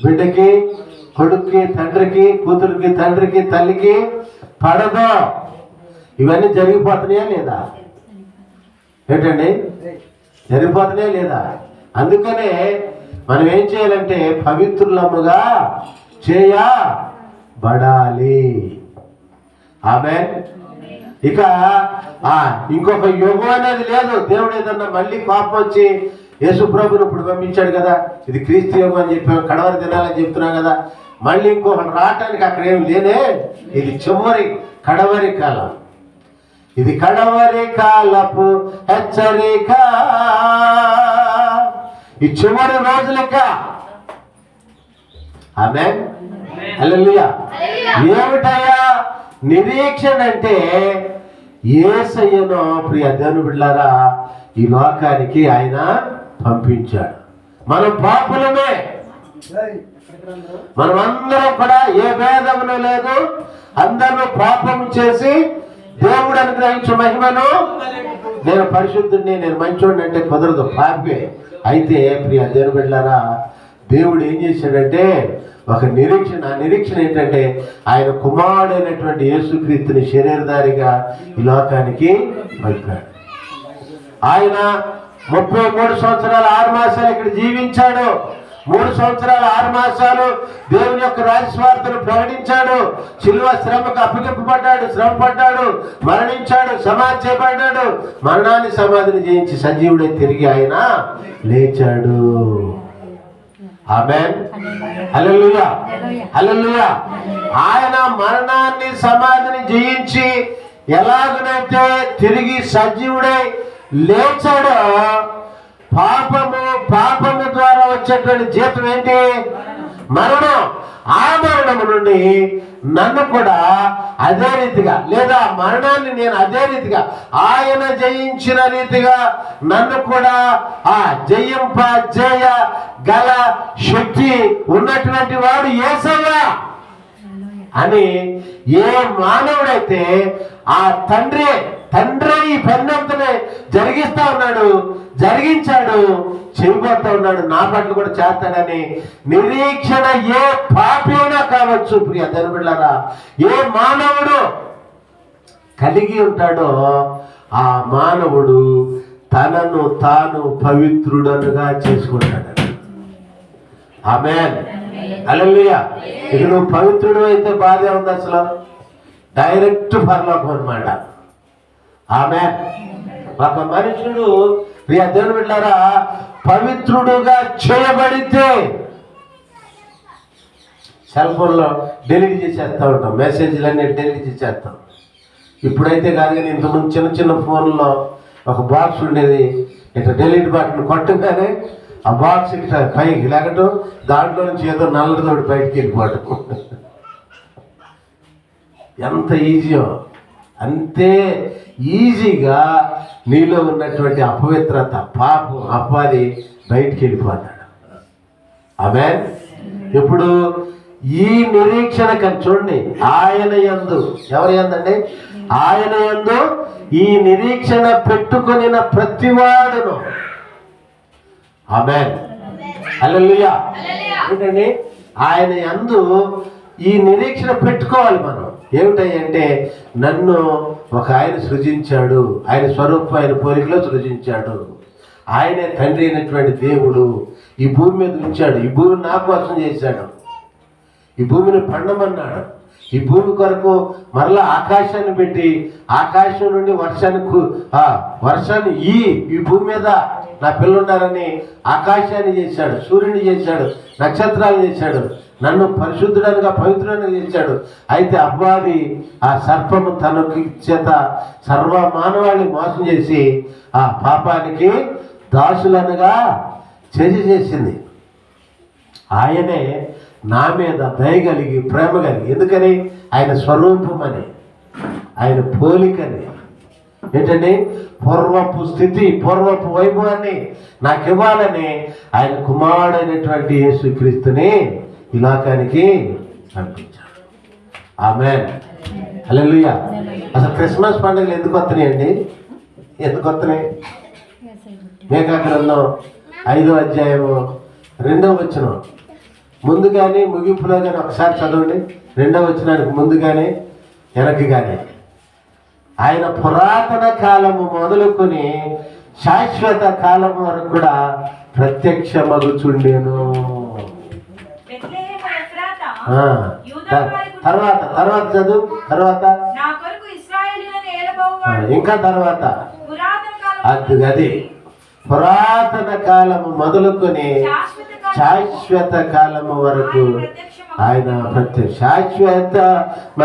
బిడ్డకి, కొడుక్కి తండ్రికి, కూతురికి తండ్రికి, తల్లికి పడదు. ఇవన్నీ జరిగిపోతున్నాయా లేదా? ఏంటండి, జరిగిపోతున్నాయా లేదా? అందుకనే మనం ఏం చేయాలంటే పవిత్రులముగా చేయబడాలి. ఆమేన్. ఇక ఇంకొక యుగం అనేది లేదు. దేవుడు ఏదన్నా మళ్ళీ కోపం వచ్చి యేసు ప్రభుని ఇప్పుడు పంపించాడు కదా, ఇది క్రీస్తు యుగం అని చెప్పాం, కడవరి దినాలని చెప్తున్నాం కదా, మళ్ళీ ఇంకొకటి రావటానికి అక్కడ ఏం లేనే. ఇది చివరి కడవరి కాలం, ఇది కడవరి కాలపు హెచ్చరిక, ఈ చివరి రోజులక. ఆమేన్. హల్లెలూయా. ఏమిటయ్యా నిరీక్షణ అంటే? యేసయ్యను ప్రియ దేవుని బిడ్డలారా ఈ లోకానికి ఆయన పంపించాడు. మనం పాపులమే, మనం అందరం కూడా ఏ భేదమును లేదు, అందరూ పాపం చేసి దేవుడు అనుగ్రహించే మహిమను, నేను పరిశుద్ధుడిని, నేను మంచోడిని అంటే కుదరదు, పాపే. అయితే ప్రియ దేవుని బిడ్డలారా దేవుడు ఏం చేశాడంటే ఒక నిరీక్షణ. ఆ నిరీక్షణ ఏంటంటే ఆయన కుమారుడైనటువంటి యేసుక్రీస్తుని శరీరధారిగా ఈ లోకానికి పంపాడు. ఆయన 33 సంవత్సరాలు 6 మాసాలు ఇక్కడ జీవించాడు. 3 సంవత్సరాలు 6 మాసాలు దేవుని యొక్క రాజస్వార్తను ప్రకటించాడు. శిలువ శ్రమకు అప్పగింపబడ్డాడు, శ్రమ పడ్డాడు, మరణించాడు, సమాధి చేయబడ్డాడు. మరణాన్ని సమాధిని జయించి సజీవుడై తిరిగి ఆయన లేచాడు. ఆమేన్, హల్లెలూయా, హల్లెలూయా. ఆయన మరణాన్ని సమాధిని జయించి ఎలాగనైతే తిరిగి సజీవుడై లేచాడో, పాపము ద్వారా వచ్చేటువంటి జీతం ఏంటి? మరణం. ఆ మరణము నుండి నన్ను కూడా అదే రీతిగా, లేదా మరణాన్ని నేను అదే రీతిగా ఆయన జయించిన రీతిగా నన్ను కూడా జయ గల శక్తి ఉన్నటువంటి వాడు యేసయ్య అని ఏ మానవుడైతే ఆ తండ్రి ఈ పన్నంతనే జరిగిస్తా ఉన్నాడు, జరిగించాడు, చేయబోతా ఉన్నాడు, నా పట్ల కూడా చేస్తాడని నిరీక్షణ ఏ పాపి అయినా కావచ్చు, ప్రియ దేవుని బిడ్డలారా, ఏ మానవుడు కలిగి ఉంటాడో ఆ మానవుడు తనను తాను పవిత్రుడనుగా చేసుకుంటాడు. ఆమేన్, హల్లెలూయా. ఇక నువ్వు పవిత్రుడు అయితే బాధే ఉంది, అసలు డైరెక్ట్ పరలోకం అన్నమాట. ఆమేన్. ఒక మనుషుడు, ప్రియ దేవుని బిడ్డలారా, పవిత్రుడుగా చేయబడితే సెల్ ఫోన్లో డెలీట్ చేసేస్తూ ఉంటాం, మెసేజ్లన్నీ డెలీట్ చేసేస్తాం. ఇప్పుడైతే కాదు కానీ ఇంతకుముందు చిన్న ఫోన్లో ఒక బాక్స్ ఉండేది. ఇట్లా డెలీట్ బటన్ కొట్టగానే ఆ బాక్స్ ఇట్లా పైకి లేకటం, దాంట్లో నుంచి ఏదో నల్లతోటి బయటికి వెళ్ళిపోవటం. ఎంత ఈజీయో అంతే ఈజీగా నీలో ఉన్నటువంటి అపవిత్రత, పాపం, అపవాది బయటికి వెళ్ళిపోతాడు. ఆమేన్. ఇప్పుడు ఈ నిరీక్షణ చూడండి, ఆయన యందు, ఎవరి యందండి? ఆయన యందు ఈ నిరీక్షణ పెట్టుకొనిన ప్రతివాడును. ఆమేన్, హల్లెలూయా. ఏంటండి? ఆయన యందు ఈ నిరీక్షణ పెట్టుకోవాలి మనం. ఏమిటంటే నన్ను ఒక ఆయన సృజించాడు, ఆయన స్వరూపం, ఆయన పోలికలో సృజించాడు. ఆయనే తండ్రి అయినటువంటి దేవుడు ఈ భూమి మీద ఉంచాడు. ఈ భూమిని నా కోసం చేశాడు. ఈ భూమిని పండమన్నాడు. ఈ భూమి కొరకు మరలా ఆకాశాన్ని పెట్టి, ఆకాశం నుండి వర్షాన్ని ఈ భూమి మీద నా పిల్లలున్నారని ఆకాశాన్ని చేశాడు, సూర్యుని చేశాడు, నక్షత్రాలు చేశాడు, నన్ను పరిశుద్ధుడనుగా పవిత్రుడనుగా చేశాడు. అయితే అపవాది ఆ సర్పము తనకి చేత సర్వ మానవాళిని మోసం చేసి ఆ పాపానికి దాసులనుగా చేసింది. ఆయనే నా మీద దయ కలిగి, ప్రేమ కలిగి, ఎందుకని? ఆయన స్వరూపమని, ఆయన పోలికని, ఏంటండి? పూర్వపు స్థితి, పూర్వపు వైభవాన్ని నాకు ఇవ్వాలని ఆయన కుమారుడైనటువంటి యేసుక్రీస్తుని ఈ లోకానికి పంపించాడు. ఆమేన్, హల్లెలూయా. అసలు క్రిస్మస్ పండుగలు ఎందుకు వస్తున్నాయండి? ఎందుకు వస్తున్నాయి? మేకా గ్రంథం 5వ అధ్యాయము 2వ వచనం ముందు కానీ ముగింపులో కానీ ఒకసారి చదవండి. 2వ వచనానికి ముందు కానీ వెనక్కి కానీ ఆయన పురాతన కాలము మొదలుకొని శాశ్వత కాలం వరకు కూడా ప్రత్యక్షమగుచుండెను. తర్వాత చదువు, తర్వాత ఇంకా తర్వాత అది పురాతన కాలము మొదలుకొని శాశ్వత కాలము వరకు ఆయన శాశ్వతమైన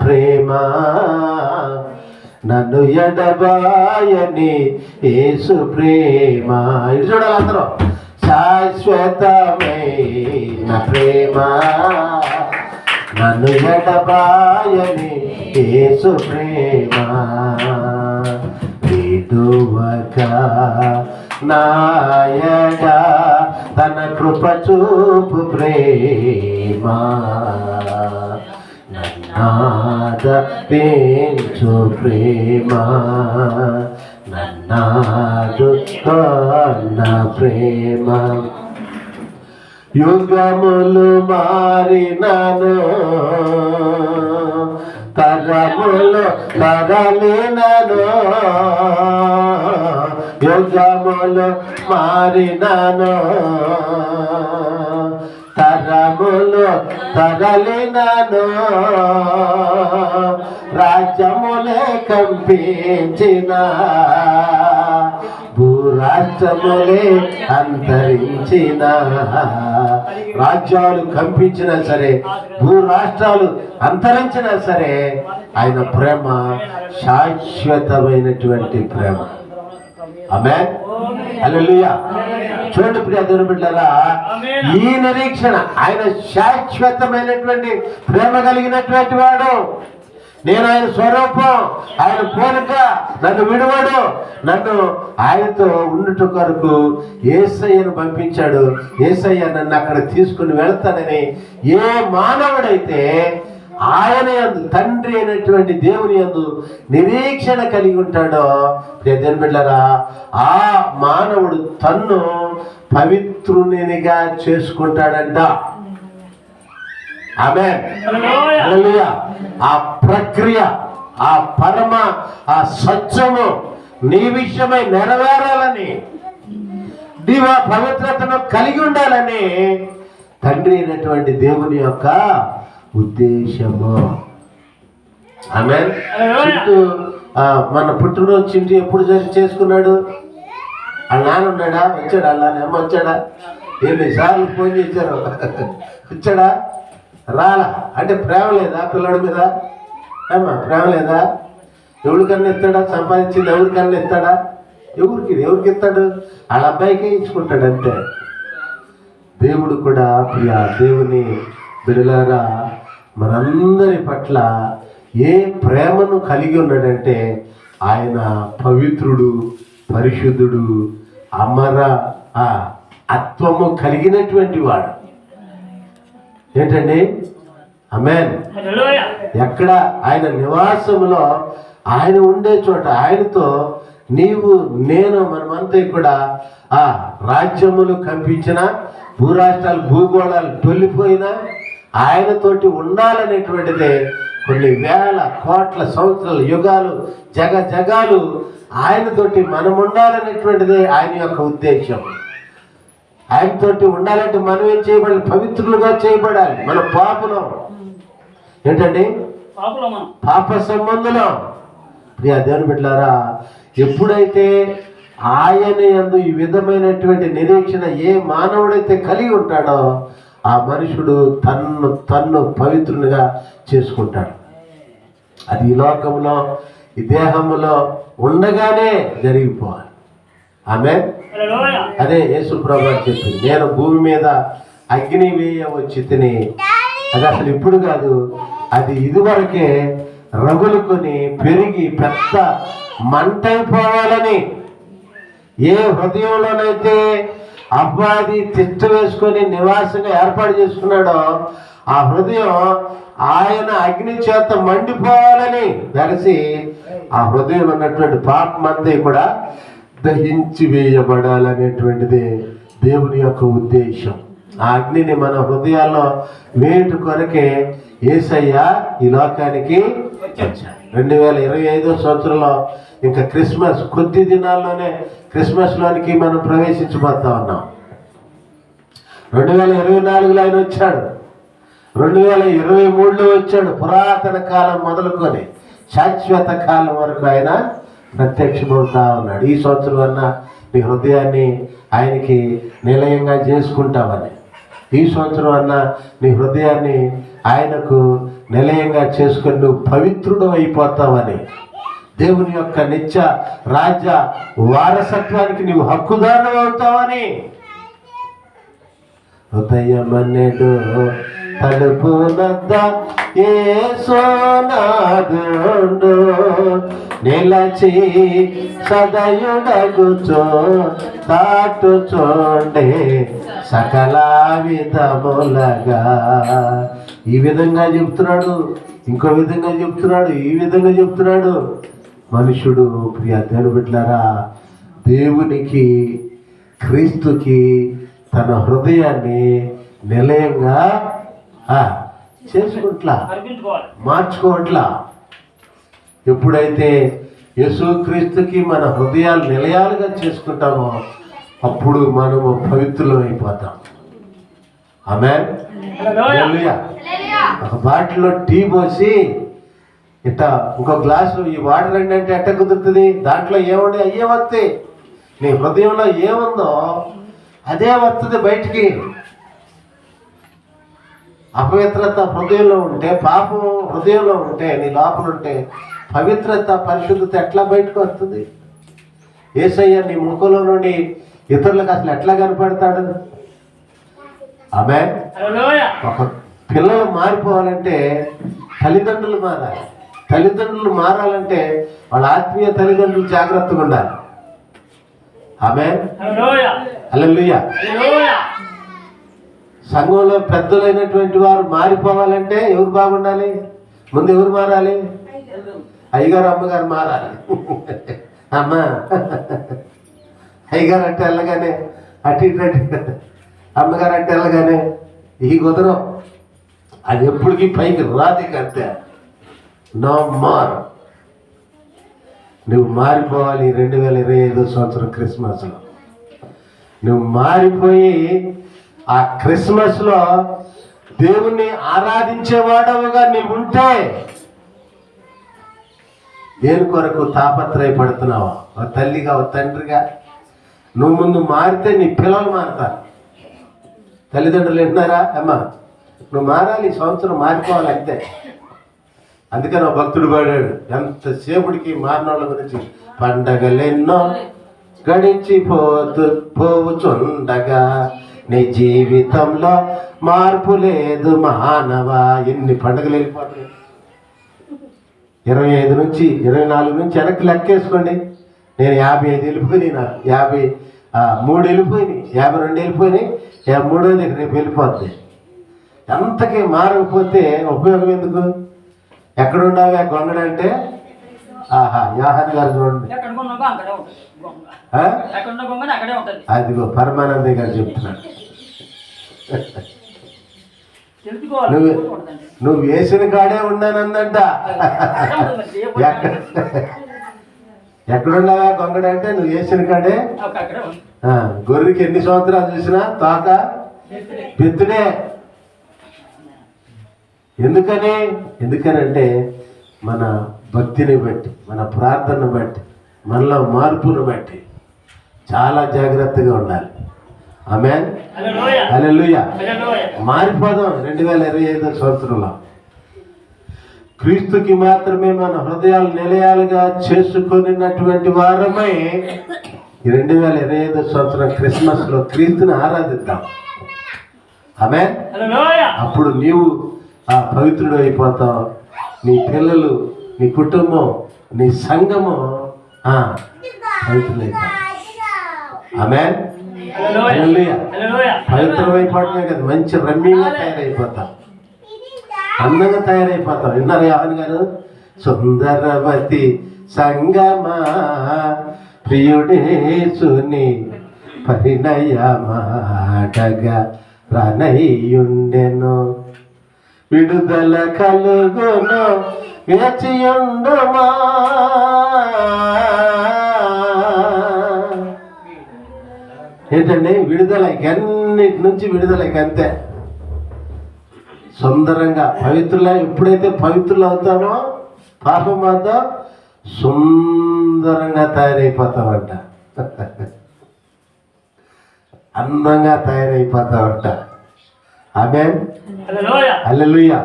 ప్రేమ నన్ను ఎడబాయని యేసు ప్రేమ. ఇది చూడాలి అందరూ. శాశ్వతమైన ప్రేమ నన్ను ఎడబాయని యేసు ప్రేమ విడువక నాయడ తన కృప చూపు ప్రేమ నన్నాద పెంచు ప్రేమ నన్నాదు కన్న ప్రేమ యుగములు మారినను తరములు తరలినను యుగములు మారినను, తరములు తరలినను, రాజ్యములే కంపించిన, భూరాష్ట్రములే అంతరించిన, రాజ్యాలు కంపించినా సరే, భూరాష్ట్రాలు అంతరించినా సరే, ఆయన ప్రేమ శాశ్వతమైనటువంటి ప్రేమ. ఆమేన్, హల్లెలూయా. చూడండి ప్రియ దేవుని బిడ్డలారా, ఈ నిరీక్షణ, ఆయన శాశ్వతమైనటువంటి ప్రేమ కలిగినటువంటి వాడు. నేను ఆయన స్వరూపం, ఆయన పోలిక, నన్ను విడువడు, నన్ను ఆయనతో ఉండుట కొరకు యేసయ్యను పంపించాడు. యేసయ్య నన్ను అక్కడ తీసుకుని వెళ్తానని ఏ మానవుడైతే ఆయన యందు, తండ్రి అయినటువంటి దేవుని యందు నిరీక్షణ కలిగి ఉంటాడో, దేవుని బిడ్డలారా, ఆ మానవుడు తన్ను పవిత్రునిగా చేసుకుంటాడంట. ఆమేన్, హల్లెలూయా. ఆ ప్రక్రియ, ఆ పరమ, ఆ సత్యము నీ విషయమై నెరవేరాలని, నీవు ఆ పవిత్రతను కలిగి ఉండాలని తండ్రి అయినటువంటి దేవుని యొక్క ఉద్దేశము. ఆమేన్. చింటూ మన పుట్టినరోజు చింటూ ఎప్పుడు చేసుకున్నాడు? వాళ్ళ నాన్న ఉన్నాడా? వచ్చాడా? వాళ్ళ అమ్మ వచ్చాడా? ఎన్నిసార్లు ఫోన్ చేశారు, వచ్చాడా? రాలా అంటే ప్రేమ లేదా పిల్లడి మీద? ఏమా ప్రేమ లేదా? ఎవరికన్నా ఇస్తాడా? సంపాదించింది ఎవరికన్నా ఇస్తాడా? ఎవరికి ఇస్తాడు? వాళ్ళ అబ్బాయికే ఇచ్చుకుంటాడు అంతే. దేవుడు కూడా ప్రియ దేవుని బిడ్డలారా, మనందరి పట్ల ఏ ప్రేమను కలిగి ఉన్నాడంటే, ఆయన పవిత్రుడు, పరిశుద్ధుడు, అమర ఆత్మము కలిగినటువంటి వాడు. ఏంటండి? ఆమేన్. ఎక్కడ ఆయన నివాసములో, ఆయన ఉండే చోట, ఆయనతో నీవు నేను మనమంతా కూడా ఆ రాజ్యములు కంపించిన, భూరాష్ట్రాలు భూగోళాలు తొలిపోయినా ఆయనతోటి ఉండాలనేటువంటిదే కొన్ని వేల కోట్ల సంవత్సరాలు, యుగాలు, జగాలు ఆయనతోటి మనం ఉండాలనేటువంటిదే ఆయన యొక్క ఉద్దేశం. ఆయనతోటి ఉండాలంటే మనం ఏం చేయబడాలి? పవిత్రులుగా చేయబడాలి. మన పాపులం ఏంటండి? పాప సంబంధులం. ప్రియ దేవుని బిడ్డలారా, ఎప్పుడైతే ఆయన యందు ఈ విధమైనటువంటి నిరీక్షణ ఏ మానవుడైతే కలిగి ఉంటాడో, ఆ మనుషుడు తన్ను పవిత్రునిగా చేసుకుంటాడు. అది ఈ లోకంలో, ఈ దేహంలో ఉండగానే జరిగిపోవాలి. ఆమేన్. అదే యేసు ప్రభువు చెప్పింది, నేను భూమి మీద అగ్ని వేయ వచ్చి తిని, అది అసలు ఇప్పుడు కాదు, అది ఇదివరకే రగులుకొని పెరిగి పెద్ద మంటైపోవాలని. ఏ హృదయంలోనైతే అబ్బాది తిట్టు వేసుకొని నివాసంగా ఏర్పాటు చేసుకున్నాడో, ఆ హృదయం ఆయన అగ్ని చేత మండిపోవాలని వెలిసి, ఆ హృదయంలో ఉన్నటువంటి పాపం అంతా కూడా దహించి వేయబడాలనేటువంటిది దేవుని యొక్క ఉద్దేశం. ఆ అగ్నిని మన హృదయాల్లో వేటు కొరకే యేసయ్య ఈ లోకానికి వచ్చాడు. 2025 సంవత్సరంలో ఇంకా క్రిస్మస్ కొద్ది దినాల్లోనే క్రిస్మస్లోనికి మనం ప్రవేశించబోతా ఉన్నాం. 2024లో ఆయన వచ్చాడు, 2023లో వచ్చాడు. పురాతన కాలం మొదలుకొని శాశ్వత కాలం వరకు ఆయన ప్రత్యక్షమవుతా ఉన్నాడు. ఈ సంవత్సరం అన్నా నీ హృదయాన్ని ఆయనకి నిలయంగా చేసుకుంటామని, ఈ సంవత్సరం అన్నా నీ హృదయాన్ని ఆయనకు నిలయంగా చేసుకొని నువ్వు పవిత్రుడు అయిపోతావని, దేవుని యొక్క నిత్య రాజ్య వారసత్వానికి నీవు హక్కుదారుడు అవుతావని. హృదయమన్నెడు తలుపునద్ద యేసునాథుండు నిలచి సదయుడగుచో తాటుచోండే సకల విధములగా. ఈ విధంగా చెప్తున్నాడు, ఇంకో విధంగా చెప్తున్నాడు, ఈ విధంగా చెప్తున్నాడు. మనుషుడు ప్రియ దేవుని బిడ్డలారా, దేవునికి క్రీస్తుకి తన హృదయాన్ని నిలయంగా చేసుకుంట్లా, మార్చుకోవట్లా. ఎప్పుడైతే యేసుక్రీస్తుకి మన హృదయాలు నిలయాలుగా చేసుకుంటామో అప్పుడు మనము పవిత్రులం అయిపోతాం. ఆమేన్. హల్లెలూయా. ఒక బాటిల్లో టీ పోసి ఇట్లా ఇంకో గ్లాసు ఈ వాటర్ అండి అంటే ఎట్ట కుదురుతుంది? దాంట్లో ఏముండే అయ్యే వస్తాయి. నీ హృదయంలో ఏముందో అదే వస్తుంది బయటికి. అపవిత్రత హృదయంలో ఉంటే, పాపం హృదయంలో ఉంటే, నీ లోపల ఉంటే పవిత్రత పరిశుద్ధత ఎట్లా బయటకు వస్తుంది? యేసయ్య నీ ముఖంలో నుండి ఇతరులకు అసలు ఎట్లా కనపడతాడు? ఆమేన్. ఒక పిల్లలు మారిపోవాలంటే తల్లిదండ్రులు మారాలి. తల్లిదండ్రులు మారాలంటే వాళ్ళ ఆత్మీయ తల్లిదండ్రులు జాగ్రత్తగా ఉండాలి. ఆమేన్. హల్లెలూయా. సంఘంలో పెద్దలైనటువంటి వారు మారిపోవాలంటే ఎవరు బాగుండాలి? ముందు ఎవరు మారాలి? అయ్యగారు అమ్మగారు మారాలి. అమ్మ అయ్యగారు అంటే వెళ్ళగానే అటు ఇటు అమ్మగారు అంటే వెళ్ళగానే ఈ కుదరం అది ఎప్పటికీ పైకి రాది కంటే నో మోర్. నువ్వు మారిపోవాలి. 2025 సంవత్సరం క్రిస్మస్లో నువ్వు మారిపోయి ఆ క్రిస్మస్లో దేవుణ్ణి ఆరాధించేవాడవుగా నీవు ఉంటే దేని కొరకు తాపత్రయపడుతున్నావా? ఒక తల్లిగా ఒక తండ్రిగా నువ్వు ముందు మారితే నీ పిల్లలు మారుతారు. తల్లిదండ్రులు వింటున్నారా? అమ్మా నువ్వు మారాలి, ఈ సంవత్సరం మారిపోవాలి అంతే. అందుకని ఒక భక్తుడు పాడాడు ఎంతసేపుడికి మారినోళ్ళ గురించి. పండగలెన్నో పోవుచుండగా నీ జీవితంలో మార్పు లేదు మానవా. ఎన్ని పండుగలు వెళ్ళిపోతున్నాయి. 25 నుంచి 24 నుంచి వెనక్కి లెక్కేసుకోండి. నేను 55 వెళ్ళిపోయినాయి. నాకు 53 వెళ్ళిపోయినాయి, 52 వెళ్ళిపోయినాయి, 53వ రేపు వెళ్ళిపోద్ది. ఎంతకీ మారకపోతే ఉపయోగం ఎందుకు? ఎక్కడుండాలి ఆ గొంగడంటే? యోహాను గారు చూడండి, అదిగో పరమానందయ్య గారు చెప్తున్నాడు. నువ్వు వేసిన కాడే ఉన్నానందంట. ఎక్కడున్నావా గొంగడ అంటే నువ్వు వేసిన కాడే. గొర్రెకి ఎన్ని సంవత్సరాలు చూసినా తోక పెద్దుడే. ఎందుకనంటే మన భక్తిని బట్టి, మన ప్రార్థనను బట్టి, మనలో మార్పును బట్టి చాలా జాగ్రత్తగా ఉండాలి. ఆమేన్. హల్లెలూయా. మారిపోదాం 2025 సంవత్సరంలో. క్రీస్తుకి మాత్రమే మన హృదయాలు నిలయాలుగా చేసుకున్నటువంటి వారమై 2025 సంవత్సరం క్రిస్మస్లో క్రీస్తుని ఆరాధిద్దాం. ఆమేన్. అప్పుడు నీవు పవిత్రుడు అయిపోతావు. నీ పిల్లలు, నీ కుటుంబం, నీ సంఘము పవిత్రులైపోతావు. ఆమేన్. పవిత్రమైపోవడమే కదా, మంచి రమ్యంగా తయారైపోతాం, అందంగా తయారైపోతాం. విన్నారు యోహాను గారు? సుందరవతి సంగమా ప్రియుడేసుని పరిణయమాటగా రానయ్యుండెను, విడుదల కలుగును వేచియుండుమా. ఏంటండి విడుదల? అన్నిటి నుంచి విడుదలకి అంతే. సుందరంగా పవిత్రులై ఎప్పుడైతే పవిత్రులు అవుతామో పాపం వద్ద సుందరంగా తయారైపోతామంట, అందంగా తయారైపోతామంట. ఆమేన్. హల్లెలూయా.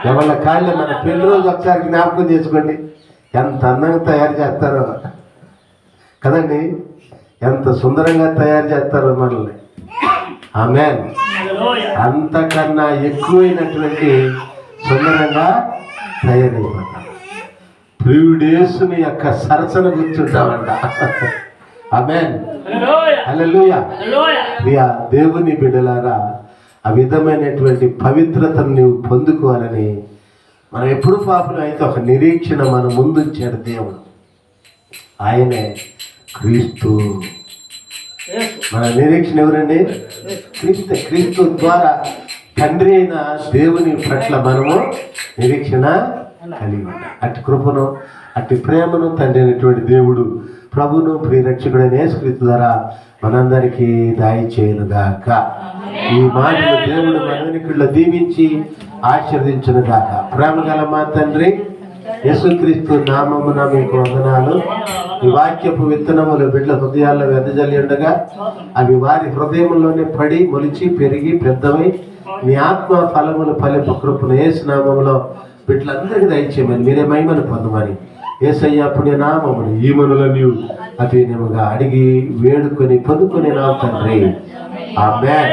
ఎవరి కాళ్ళు మన పెళ్లి రోజు ఒకసారి జ్ఞాపకం చేసుకోండి, ఎంత అందంగా తయారు చేస్తారో కదండి, ఎంత సుందరంగా తయారు చేస్తారో మనల్ని. ఆమేన్. అంతకన్నా ఎక్కువైనటువంటి సుందరంగా తయారైపోతాం. ప్రియుడేసుని యొక్క సరసన కూర్చుంటామంట. ఆమేన్. హల్లెలూయా. ప్రియా దేవుని బిడ్డలారా, ఆ విధమైనటువంటి పవిత్రతను నీవు పొందుకోవాలని మనం ఎప్పుడు పాపం అయితే ఒక నిరీక్షణ మన ముందుంచాడు దేవుడు. ఆయనే క్రీస్తు. మన నిరీక్షణ ఎవరండి? క్రీస్తు. క్రీస్తు ద్వారా తండ్రి అయిన దేవుని పట్ల మనము నిరీక్షణ కలిగి ఉంటాం. అటు కృపను అట్టి ప్రేమను తండ్రి అయినటువంటి దేవుడు ప్రభును ప్రియరక్షకుడైన యేసుక్రీస్తు ద్వారా మనందరికీ దాయి చేయనుగాక. ఈ మాటలు దేవుడు మనవినికుల్లో దీవించి ఆశీర్వదించునుగాక. ప్రేమ గల మా తండ్రి యేసుక్రీస్తు నామమున మీకు వందనాలు. ఈ వాక్యపు విత్తనములు బిడ్డల హృదయాల్లో వెదజల్లి ఉండగా అవి వారి హృదయంలోనే పడి మొలిచి పెరిగి పెద్దవై మీ ఆత్మ ఫలములు ఫలింపు కృపను యేసు నామములో బిడ్డలందరికీ దయచేయమని మీరే మహిమను పొందమని యేసయ్య పుణ్య నామములు ఈ మనులని అధీనముగా అడిగి వేడుకొని పొందుకొని నా తండ్రి ఆమేన్.